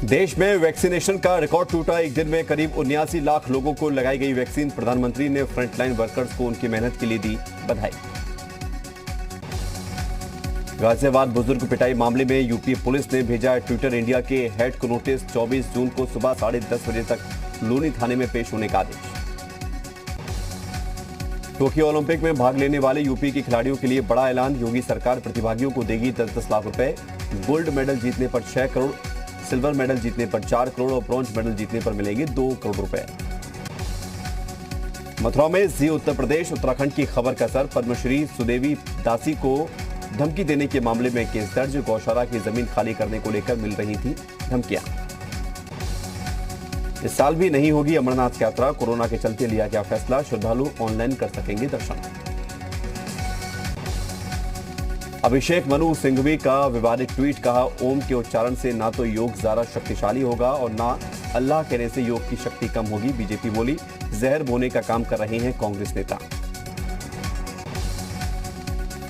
देश में वैक्सीनेशन का रिकॉर्ड टूटा। एक दिन में करीब 79 लाख लोगों को लगाई गई वैक्सीन। प्रधानमंत्री ने फ्रंटलाइन वर्कर्स को उनकी मेहनत के लिए दी बधाई। गाजियाबाद बुजुर्ग पिटाई मामले में यूपी पुलिस ने भेजा ट्विटर इंडिया के हेड को नोटिस। 24 जून को सुबह 10:30 बजे तक लूनी थाने में पेश होने का आदेश। टोक्यो ओलंपिक में भाग लेने वाले यूपी के खिलाड़ियों के लिए बड़ा ऐलान। योगी सरकार प्रतिभागियों को देगी 10-10 लाख रुपए। गोल्ड मेडल जीतने पर 6 करोड़, सिल्वर मेडल जीतने पर 4 करोड़ और ब्रॉन्ज मेडल जीतने पर मिलेंगे 2 करोड़ रुपए। मथुरा में जी उत्तर प्रदेश उत्तराखंड की खबर का असर। पद्मश्री सुदेवी दासी को धमकी देने के मामले में केस दर्ज। गौशाला की जमीन खाली करने को लेकर मिल रही थी धमकियां। इस साल भी नहीं होगी अमरनाथ यात्रा। कोरोना के चलते लिया गया फैसला। श्रद्धालु ऑनलाइन कर सकेंगे दर्शन। अभिषेक मनु सिंघवी का विवादित ट्वीट। कहा, ओम के उच्चारण से ना तो योग ज्यादा शक्तिशाली होगा और ना अल्लाह कहने से योग की शक्ति कम होगी। बीजेपी बोली, जहर बोने का काम कर रहे हैं कांग्रेस नेता।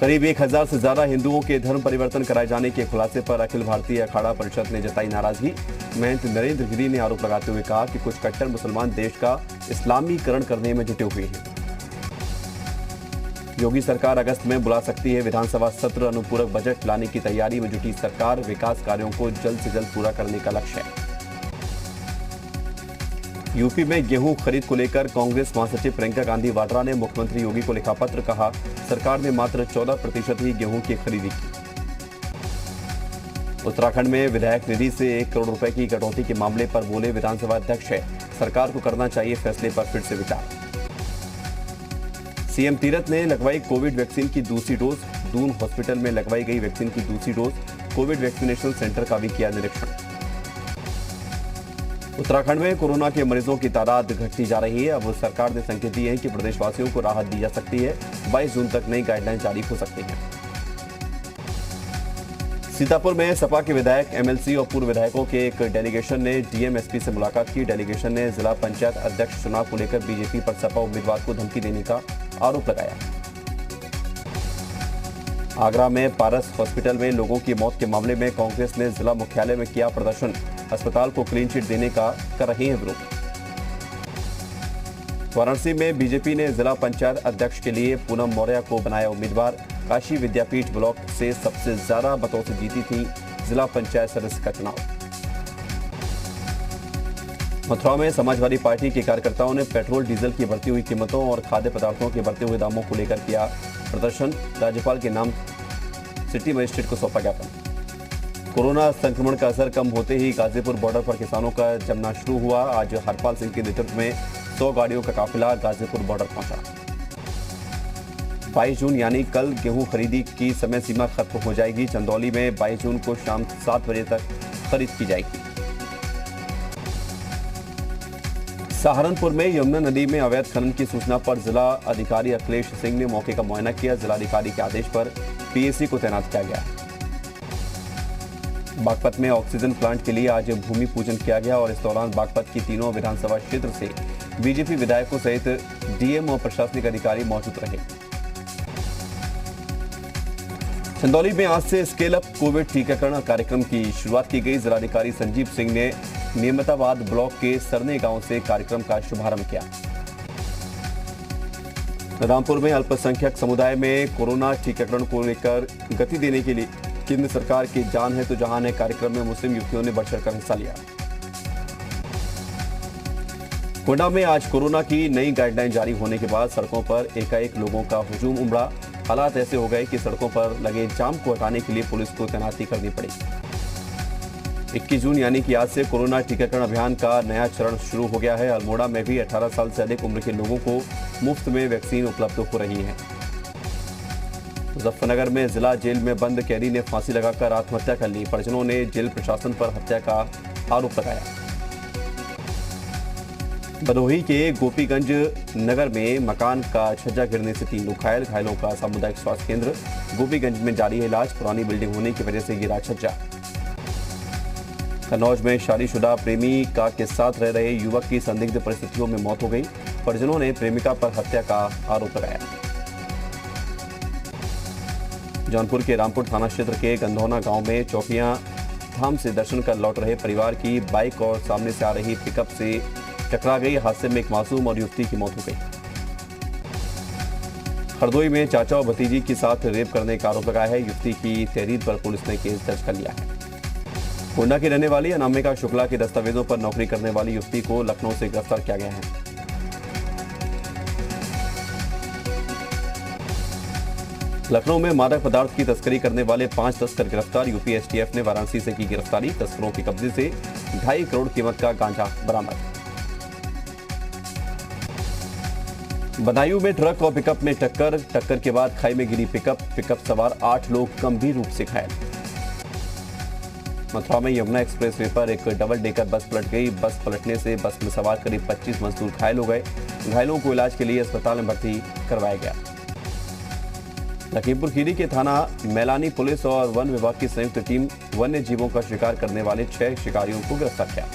करीब 1000 से ज्यादा हिंदुओं के धर्म परिवर्तन कराए जाने के खुलासे पर अखिल भारतीय अखाड़ा परिषद ने जताई नाराजगी। महंत नरेंद्र गिरी ने आरोप लगाते हुए कहा कि कुछ कट्टर मुसलमान देश का इस्लामीकरण करने में जुटे हुए हैं। योगी सरकार अगस्त में बुला सकती है विधानसभा सत्र। अनुपूरक बजट लाने की तैयारी में जुटी सरकार। विकास कार्यों को जल्द से जल्द पूरा करने का लक्ष्य है। यूपी में गेहूं खरीद को लेकर कांग्रेस महासचिव प्रियंका गांधी वाड्रा ने मुख्यमंत्री योगी को लिखा पत्र। कहा, सरकार ने मात्र 14% ही गेहूं की खरीदी की। उत्तराखंड में विधायक निधि से 1 करोड़ रुपए की कटौती के मामले पर बोले विधानसभा अध्यक्ष है, सरकार को करना चाहिए फैसले पर फिर से विचार। सीएम तीरथ ने लगवाई कोविड वैक्सीन की दूसरी डोज। दून हॉस्पिटल में लगवाई गई वैक्सीन की दूसरी डोज। कोविड वैक्सीनेशन सेंटर का भी किया निरीक्षण। उत्तराखंड में कोरोना के मरीजों की तादाद घटती जा रही है। अब सरकार ने संकेत दिए हैं कि प्रदेशवासियों को राहत दी जा सकती है। 22 जून तक नई गाइडलाइन जारी हो सकती है। सीतापुर में सपा के विधायक, एमएलसी और पूर्व विधायकों के एक डेलीगेशन ने डीएम एसपी से मुलाकात की। डेलीगेशन ने जिला पंचायत अध्यक्ष चुनाव को लेकर बीजेपी पर सपा उम्मीदवार को धमकी देने का आरोप लगाया। आगरा में पारस हॉस्पिटल में लोगों की मौत के मामले में कांग्रेस ने जिला मुख्यालय में किया प्रदर्शन। अस्पताल को क्लीन चिट देने का कर रही है विरोध। वाराणसी में बीजेपी ने जिला पंचायत अध्यक्ष के लिए पूनम मौर्य को बनाया उम्मीदवार। काशी विद्यापीठ ब्लॉक से सबसे ज्यादा मतों से जीती थी जिला पंचायत सदस्य का चुनाव। मथुरा में समाजवादी पार्टी के कार्यकर्ताओं ने पेट्रोल डीजल की बढ़ती हुई कीमतों और खाद्य पदार्थों के बढ़ते हुए दामों को लेकर किया प्रदर्शन। राज्यपाल के नाम सिटी मजिस्ट्रेट को सौंपा ज्ञापन। कोरोना संक्रमण का असर कम होते ही गाजीपुर बॉर्डर पर किसानों का जमना शुरू हुआ। आज हरपाल सिंह के नेतृत्व में 100 गाड़ियों का काफिला गाजीपुर बॉर्डर पहुंचा। 22 जून यानी कल गेहूं खरीदी की समय सीमा खत्म हो जाएगी। चंदौली में 22 जून को शाम 7 बजे तक खरीद की जाएगी। सहारनपुर में यमुना नदी में अवैध खनन की सूचना पर जिला अधिकारी अखिलेश सिंह ने मौके का मुआयना किया। जिलाधिकारी के आदेश पर पीएसी को तैनात किया गया। बागपत में ऑक्सीजन प्लांट के लिए आज भूमि पूजन किया गया और इस दौरान बागपत की तीनों विधानसभा क्षेत्र से बीजेपी विधायकों सहित डीएम और प्रशासनिक अधिकारी मौजूद रहे। चंदौली में आज से स्केल अप कोविड टीकाकरण कार्यक्रम की शुरुआत की गई। जिलाधिकारी संजीव सिंह ने नियमिताबाद ब्लॉक के सरने गांव से कार्यक्रम का शुभारंभ किया। रामपुर में अल्पसंख्यक समुदाय में कोरोना टीकाकरण को लेकर गति देने के लिए केंद्र सरकार की जान है तो जहान है कार्यक्रम में मुस्लिम युवतियों ने बढ़ चढ़कर हिस्सा लिया। गोंडा में आज कोरोना की नई गाइडलाइन जारी होने के बाद सड़कों पर एकाएक लोगों का हुजूम उमड़ा। हालात ऐसे हो गए कि सड़कों पर लगे जाम को हटाने के लिए पुलिस को तैनाती करनी पड़ी। 21 जून यानी कि आज से कोरोना टीकाकरण अभियान का नया चरण शुरू हो गया है। अल्मोड़ा में भी 18 साल से अधिक उम्र के लोगों को मुफ्त में वैक्सीन उपलब्ध हो रही है। मुजफ्फरनगर में जिला जेल में बंद कैदी ने फांसी लगाकर आत्महत्या कर ली। परिजनों ने जेल प्रशासन पर हत्या का आरोप लगाया। भदोही के गोपीगंज नगर में मकान का छज्जा गिरने से 3 लोग घायल। घायलों का सामुदायिक स्वास्थ्य केंद्र गोपीगंज में जारी है इलाज। पुरानी बिल्डिंग होने की वजह से गिरा छज्जा। कन्नौज में शादीशुदा प्रेमिका के साथ रह रहे युवक की संदिग्ध परिस्थितियों में मौत हो गई। परिजनों ने प्रेमिका पर हत्या का आरोप लगाया। जौनपुर के रामपुर थाना क्षेत्र के गंधौना गांव में चौकियां धाम से दर्शन कर लौट रहे परिवार की बाइक और सामने से आ रही पिकअप से टकरा गई। हादसे में एक मासूम और युवती की मौत हो गई। हरदोई में चाचा और भतीजी के साथ रेप करने का आरोप लगाया है। युवती की तहरीर पर पुलिस ने केस दर्ज कर लिया है। गोंडा की रहने वाली अनामिका शुक्ला के दस्तावेजों पर नौकरी करने वाली युवती को लखनऊ से गिरफ्तार किया गया है। लखनऊ में मादक पदार्थ की तस्करी करने वाले 5 तस्कर गिरफ्तार। यूपी एसटीएफ ने वाराणसी से की गिरफ्तारी। तस्करों के कब्जे से 2.5 करोड़ कीमत का गांजा बरामद। बदायूं में ट्रक और पिकअप में टक्कर के बाद खाई में गिरी पिकअप सवार 8 लोग गंभीर रूप से घायल। मथुरा में यमुना एक्सप्रेसवे पर एक डबल डेकर बस पलट गई। बस पलटने से बस में सवार करीब 25 मजदूर घायल हो गए। घायलों को इलाज के लिए अस्पताल में भर्ती करवाया गया। लखीमपुर खीरी के थाना मैलानी पुलिस और वन विभाग की संयुक्त टीम वन्य जीवों का शिकार करने वाले 6 शिकारियों को गिरफ्तार किया।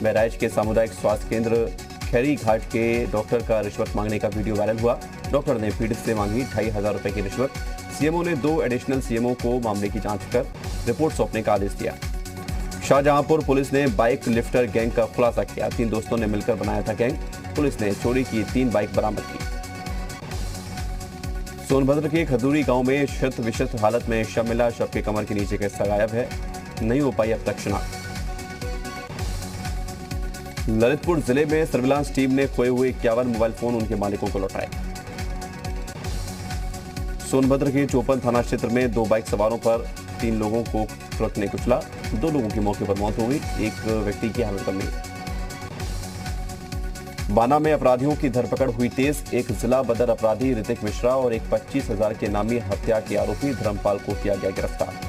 बहराइच के सामुदायिक स्वास्थ्य केंद्र खैरी घाट के डॉक्टर का रिश्वत मांगने का वीडियो वायरल हुआ। डॉक्टर ने पीड़ित से मांगी 2,500 रुपए की रिश्वत। सीएमओ ने 2 एडिशनल सीएमओ को मामले की जांच कर रिपोर्ट सौंपने का आदेश दिया। शाहजहांपुर पुलिस ने बाइक लिफ्टर गैंग का खुलासा किया। 3 दोस्तों ने मिलकर बनाया था गैंग। पुलिस ने चोरी की 3 बाइक बरामद की। सोनभद्र के खदूरी गांव में शत विशत हालत में शव मिला। शव के कमर के नीचे का हिस्सा गायब है। नहीं हो पाई अब तक शिनाख्त। ललितपुर जिले में सर्विलांस टीम ने खोए हुए 51 मोबाइल फोन उनके मालिकों को लौटाए। सोनभद्र के चौपन थाना क्षेत्र में 2 बाइक सवारों पर 3 लोगों को ट्रक ने कुचला। 2 लोगों की मौके पर मौत हो गई। एक व्यक्ति की हालत गंभीर। बाना में अपराधियों की धरपकड़ हुई तेज। एक जिला बदर अपराधी ऋतिक मिश्रा और एक 25,000 के नामी हत्या के आरोपी धर्मपाल को किया गया गिरफ्तार।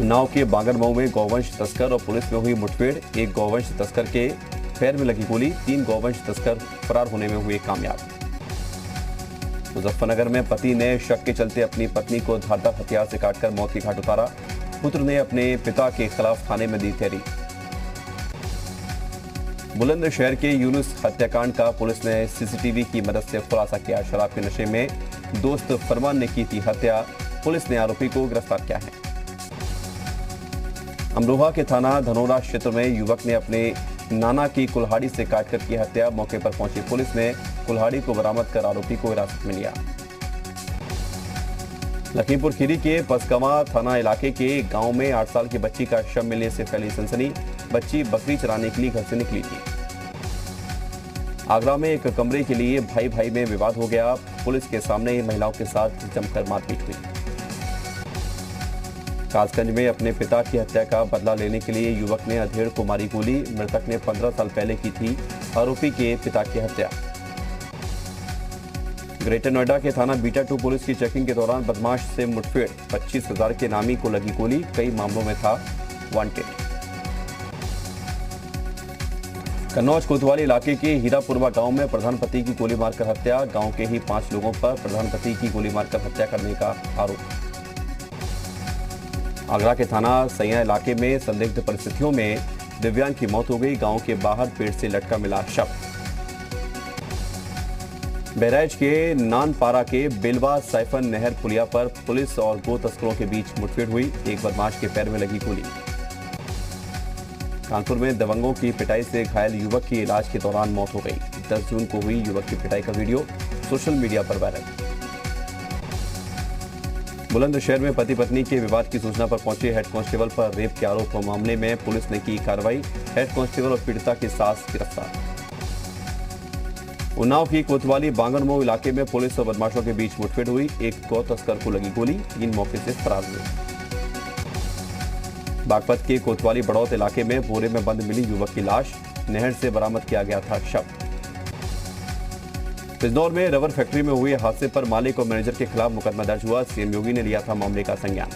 उन्नाव के बांगरमऊ में गौवंश तस्कर और पुलिस में हुई मुठभेड़। एक गौवंश तस्कर के पैर में लगी गोली। 3 गौवंश तस्कर फरार होने में हुए कामयाब। मुजफ्फरनगर में पति ने शक के चलते अपनी पत्नी को धारदार हथियार से काटकर मौत के घाट उतारा। पुत्र ने अपने पिता के खिलाफ थाने में दी तहरीर। बुलंदशहर के यूनुस हत्याकांड का पुलिस ने सीसीटीवी की मदद से खुलासा किया। शराब के नशे में दोस्त फरमान ने की थी हत्या। पुलिस ने आरोपी को गिरफ्तार किया है। अमरोहा के थाना धनोरा क्षेत्र में युवक ने अपने नाना की कुल्हाड़ी से काटकर की हत्या। मौके पर पहुंची पुलिस ने कुल्हाड़ी को बरामद कर आरोपी को हिरासत में लिया। लखीमपुर खीरी के पसकवा थाना इलाके के गांव में 8 साल की बच्ची का शव मिलने से फैली सनसनी। बच्ची बकरी चराने के लिए घर से निकली थी। आगरा में एक कमरे के लिए भाई भाई में विवाद हो गया। पुलिस के सामने ही महिलाओं के साथ जमकर मारपीट हुई। कासगंज में अपने पिता की हत्या का बदला लेने के लिए युवक ने अधेड़ को मारी गोली। मृतक ने 15 साल पहले की थी आरोपी के पिता की हत्या। ग्रेटर नोएडा के थाना बीटा 2 पुलिस की चेकिंग के दौरान बदमाश से मुठभेड़। 25,000 के नामी को लगी गोली। कई मामलों में था वांटेड। कन्नौज कोतवाली इलाके के हीरापुरवा गांव में प्रधानपति की गोली मारकर हत्या। गांव के ही 5 लोगों पर प्रधानपति की गोली मारकर हत्या करने का आरोप। आगरा के थाना सैया इलाके में संदिग्ध परिस्थितियों में दिव्यांग की मौत हो गई। गांव के बाहर पेड़ से लटका मिला शव। बहराइच के नानपारा के बेलवा साइफन नहर पुलिया पर पुलिस और गो तस्करों के बीच मुठभेड़ हुई। एक बदमाश के पैर में लगी गोली। कानपुर में दबंगों की पिटाई से घायल युवक की इलाज के दौरान मौत हो गई। 10 जून को हुई युवक की पिटाई का वीडियो सोशल मीडिया पर वायरल। बुलंदशहर में पति पत्नी के विवाद की सूचना पर पहुंचे हेड कांस्टेबल पर रेप के आरोप मामले में पुलिस ने की कार्रवाई। हेड कांस्टेबल और पीड़िता की सास गिरफ्तार। उन्नाव की कोतवाली बांगरमऊ इलाके में पुलिस और बदमाशों के बीच मुठभेड़ हुई। एक गौ तस्कर को लगी गोली। 3 मौके से फरार हुए। बागपत के कोतवाली बड़ौत इलाके में बोरे में बंद मिली युवक की लाश। नहर से बरामद किया गया था शव। बिजनौर में रबर फैक्ट्री में हुए हादसे पर मालिक और मैनेजर के खिलाफ मुकदमा दर्ज हुआ। सीएम योगी ने लिया था मामले का संज्ञान।